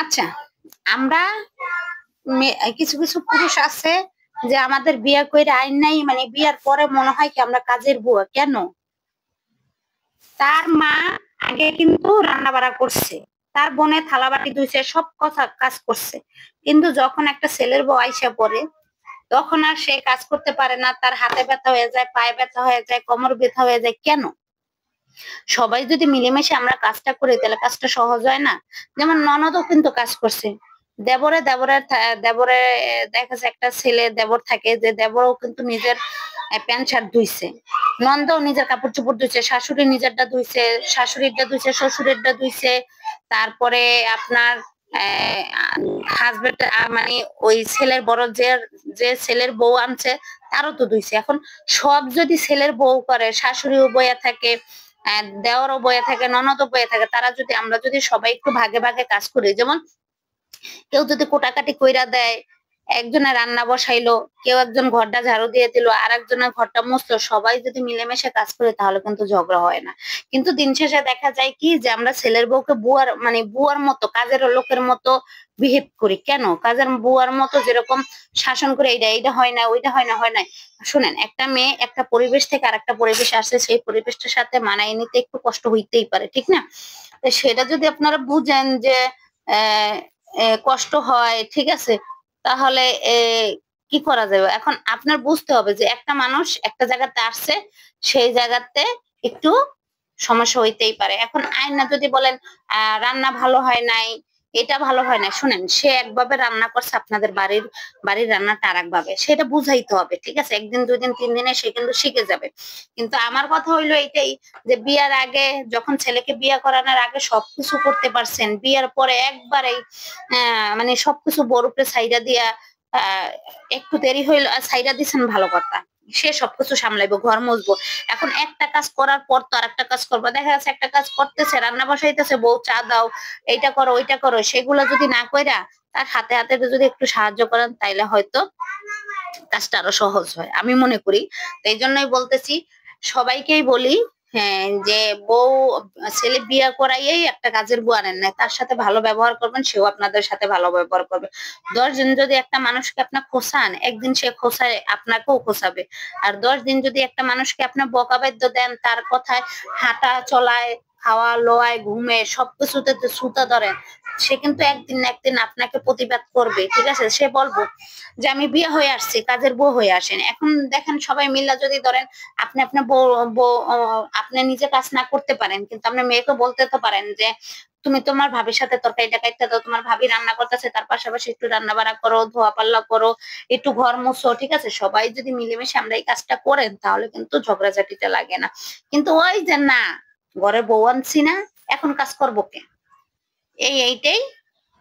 আচ্ছা, আমরা কিছু কিছু পুরুষ আছে যে আমাদের বিয়ে কইরা আইন নাই, মানে বিয়ার পরে মনে হয় কি আমরা কাজের বুয়া। কেন? তার মা আগে কিন্তু রান্না বাড়া করছে, তার বোনে থালা বাটি ধুইছে, সব কথা কাজ করছে। কিন্তু যখন একটা ছেলের বউ আইসা পড়ে, তখন আর সে কাজ করতে পারে না। তার হাতে ব্যথা হয়ে যায়, পায়ে ব্যথা হয়ে যায়, কোমর ব্যথা হয়ে যায়। কেন? সবাই যদি মিলেমিশে আমরা কাজটা করি তাহলে কাজটা সহজ হয় না? যেমন ননদও কিন্তু কাজ করছে। দেবরে দেখা যায় একটা ছেলে দেবর থাকে, যে দেবরও কিন্তু নিজের প্যান্ট শার্ট ধুইছে। নন্দও নিজের কাপড় চোপড় ধুইছে, শাশুড়ি নিজেরটা ধুইছে, শাশুড়িরটা ধুইছে, শ্বশুরেরটা ধুইছে। তারপরে আপনার হাজবেন্ড মানে ওই ছেলের বড় যে ছেলের বউ আনছে তারও তো ধুইছে। এখন সব যদি ছেলের বউ করে, শাশুড়িও বইয়া থাকে, দেওরও বয়ে থাকে, ননদও বয়ে থাকে, তারা যদি আমরা যদি সবাই একটু ভাগে ভাগে কাজ করি, যেমন কেউ যদি কোটাকাটি কইরা দেয়, একজনের রান্না বসাইলো, কেউ একজন ঘরটা ঝাড়ু দিয়ে দিল, আর একজনের ঘরটা মুছলো, সবাই যদি মিলেমিশে কাজ করে তাহলে কিন্তু ঝগড়া হয় না। কিন্তু দিন শেষে দেখা যায় কি যে আমরা ছেলের বউকে বুয়ার মানে বুয়ার মতো, কাজের লোকের মতো বিহেভ করি। কেন? কাজের বুয়ার মতো যেরকম শাসন করে, এইটা এইটা হয় না, ওইটা হয় না, হয় না। শুনেন, একটা মেয়ে একটা পরিবেশ থেকে আরেকটা পরিবেশ আসছে, সেই পরিবেশটার সাথে মানায় নিতে একটু কষ্ট হইতেই পারে, ঠিক না? তো সেটা যদি আপনারা বুঝেন যে আহ কষ্ট হয়, ঠিক আছে, তাহলে কি করা যাবে? এখন আপনার বুঝতে হবে যে একটা মানুষ একটা জায়গাতে আসছে, সেই জায়গাতে একটু সমস্যা হইতেই পারে। এখন আয়না যদি বলেন রান্না ভালো হয় নাই, এটা ভালো হয় না, শুনেন, সে একভাবে রান্না করছে, আপনাদের বাড়ির রান্নাটা আর একভাবে, সেটা বুঝাইতে হবে, ঠিক আছে? একদিন দুই দিন তিন দিনে সে কিন্তু শিখে যাবে। কিন্তু আমার কথা হইলো এইটাই, যে বিয়ার আগে, যখন ছেলেকে বিয়া করানোর আগে সবকিছু করতে পারছেন, বিয়ার পরে একবারেই মানে সবকিছু বড় উপরে সাইডা দিয়া আহ একটু দেরি হইলো সাইডা দিছেন, ভালো কথা, সে সবকিছু সামলাইবো, ঘর মুছবো। এখন একটা কাজ করার পর তো আর একটা কাজ করবো, দেখা যাচ্ছে একটা কাজ করতেছে, রান্না বসাইতেছে, বউ চা দাও, এইটা করো ওইটা করো, সেগুলো যদি না কইরা তার হাতে হাতে যদি একটু সাহায্য করেন, তাইলে হয়তো কাজটা আরো সহজ হয়, আমি মনে করি। তো এই জন্যই বলতেছি, সবাইকেই বলি, হ্যাঁ, যে বউ, ছেলে বিয়া করাইয়েই একটা কাজের বউ আনেন না, তার সাথে ভালো ব্যবহার করবেন, সেও আপনাদের সাথে ভালো ব্যবহার করবে। 10 দিন যদি একটা মানুষকে আপনার খোসান, একদিন সে খোসায় আপনাকেও খোসাবে। আর 10 দিন যদি একটা মানুষকে আপনার বকাবাদ্য দেন, তার কথায় হাঁটা চলায়, খাওয়া লোয়ায় ঘুমে সবকিছুতে সুতা ধরেন, সে কিন্তু একদিন না একদিন আপনাকে প্রতিবাদ করবে, ঠিক আছে? সে বলবো যে আমি বিয়ে হয়ে আসছি, কাজের বউ হয়ে আসেন। এখন দেখেন, সবাই মিল্লা যদি ধরেন আপনি আপনার আপনি নিজে কাজ না করতে পারেন, কিন্তু আপনার মেয়েকে বলতে তো পারেন যে তুমি তোমার ভাবির সাথে তরকারিটা কাটতে দাও, তোমার ভাবি রান্না করতেছে, তার পাশাপাশি একটু রান্না বাড়া করো, ধোয়া পাল্লা করো, একটু ঘর মুছো, ঠিক আছে? সবাই যদি মিলেমিশে আমরা এই কাজটা করেন, তাহলে কিন্তু ঝগড়াঝাটিটা লাগে না। কিন্তু ওই যে না, ঘরে বউ আনছি না, এখন কাজ করবো কে, এইটাই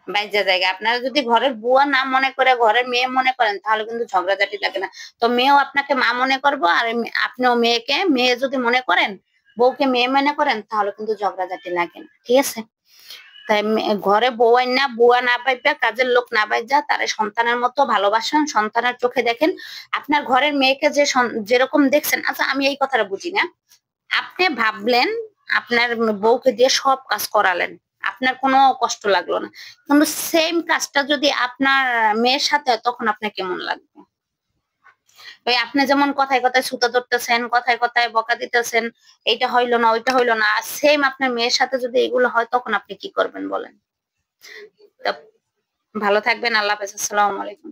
বাইজা জায়গা। আপনারা যদি ঘরের বুয়া না মনে করে, ঘরের মেয়ে মনে করেন, তাহলে কিন্তু ঝগড়াঝাটি লাগে না। তো মেয়েও আপনাকে মা মনে করবো, আর আপনিও মেয়েকে মেয়ে যদি মনে করেন, বউকে মেয়ে মনে করেন, তাহলে কিন্তু ঝগড়াঝাটি লাগে না, ঠিক আছে? তাই ঘরে বউ না, বুয়া না পাইবা, কাজের লোক না পাইজা, তারে সন্তানের মতো ভালোবাসেন, সন্তানের চোখে দেখেন। আপনার ঘরের মেয়েকে যে যেরকম দেখছেন, আচ্ছা আমি এই কথাটা বুঝি না, আপনি ভাবলেন আপনার বউকে দিয়ে সব কাজ করালেন, আপনার কোনো কষ্ট লাগলো না, কিন্তু সেম কাজটা যদি আপনার মেয়ের সাথে হয়, তখন আপনার কেমন লাগবে? ওই আপনি যেমন কথায় কথায় সুতা ধরতেছেন, কথায় কথায় বকা দিতেছেন, এইটা হইলো না, ওইটা হইলো না, সেম আপনার মেয়ের সাথে যদি এগুলো হয়, তখন আপনি কি করবেন বলেন? তো ভালো থাকবেন, আল্লাহ হাফেজ, আসসালামু আলাইকুম।